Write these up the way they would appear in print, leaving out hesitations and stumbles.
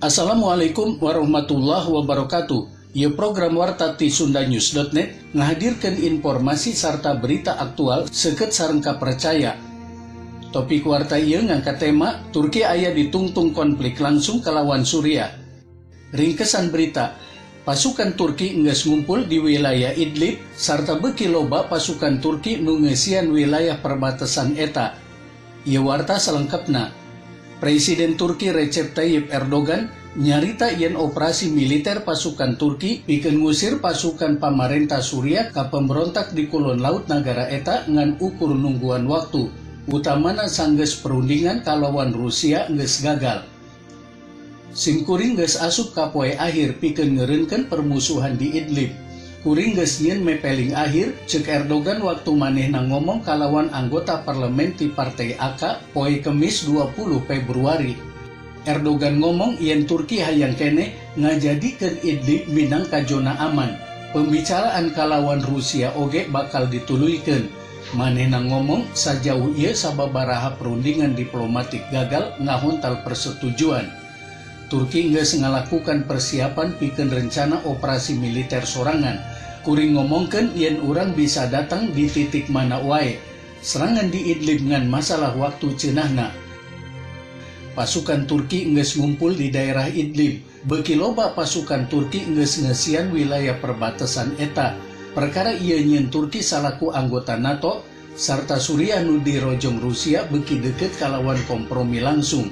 Assalamualaikum warahmatullahi wabarakatuh. Ieu program warta ti sundanews.net ngahadirkeun informasi sarta berita aktual seukeut sareng kapercaya. Topik warta ieu ngangkat tema Turki aya ditungtung konflik langsung kalawan Suriah. Ringkesan berita, pasukan Turki geus ngumpul di wilayah Idlib sarta beuki loba pasukan Turki nu ngeusian wilayah perbatasan eta. Ieu warta salengkapna. Presiden Turki Recep Tayyip Erdogan nyarita yen operasi militer pasukan Turki pikeun ngusir pasukan pamarentah Suriah ka pemberontak di kulon laut negara eta ngan ukur nungguan waktu, utamana sanggeus perundingan kalawan Rusia geus gagal. Simkuring geus asup ka poe akhir pikeun ngeureunkeun permusuhan di Idlib. Kuring geus nyieun mepeling akhir, ceuk Erdogan waktu manehna ngomong kalawan anggota parlemen ti Partai AK poe Kemis 20 Februari. Erdogan ngomong yen Turki hayang kene ngajadikeun Idlib minang ka zona aman. Pembicaraan kalawan Rusia oge bakal dituluykeun. Manehna ngomong sajauh ieu sababaraha perundingan diplomatik gagal ngahontal persetujuan. Turki geus ngalakukan persiapan pikeun rencana operasi militer sorangan. Kuring ngomongkeun yen urang bisa datang di titik mana wae. Serangan di Idlib ngan masalah waktu ceunahna. Pasukan Turki geus ngumpul di daerah Idlib. Beuki loba pasukan Turki geus ngeusian wilayah perbatasan eta. Perkara ieu nyieun Turki salaku anggota NATO sarta Suriah nu dirojong Rusia beuki deukeut kalawan kompromi langsung.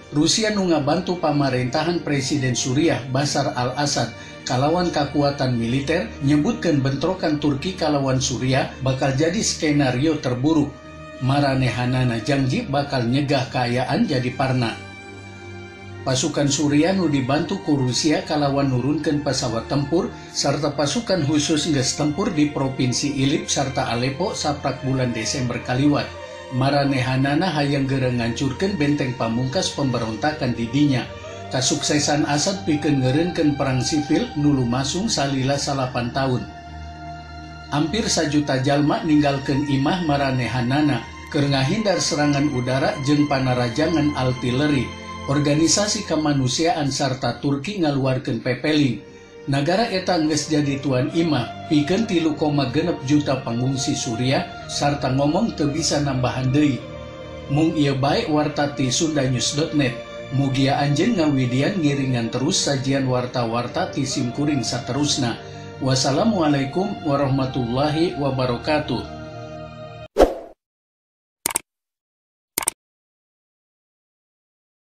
Rusia nu ngabantu pamarentahan Presiden Suriah Bashar al-Assad kalawan kekuatan militer nyebutkeun bentrokan Turki kalawan Suriah bakal jadi skenario terburuk. Maranehanana janji bakal nyegah kaayaan jadi parna. Pasukan Suriah nu dibantu ku Rusia kalawan nurunkeun pesawat tempur sarta pasukan khusus geus tempur di Provinsi Idlib sarta Aleppo saprak bulan Desember kaliwat. Maranehanana hayang geureuh ngancurkeun benteng pamungkas pemberontakan di dinya. Kasuksesan Assad pikeun ngeureunkeun perang sipil nu lumasung salila 8 tahun. Hampir 1 juta jalma ninggalkeun imah maranehanana keur ngahindar serangan udara jeung panarajangan artileri. Organisasi kemanusiaan sarta Turki ngaluarkeun pepeling. Nagara eta geus jadi tuan imah pikeun 3,6 juta pangungsi Suriah sarta ngomong teu bisa nambahan deui. Mung ieu bae warta ti sundanews.net. Mugia anjeun ngawidian ngiringan terus sajian warta-warta ti simkuring saterusna. Wassalamualaikum warahmatullahi wabarakatuh.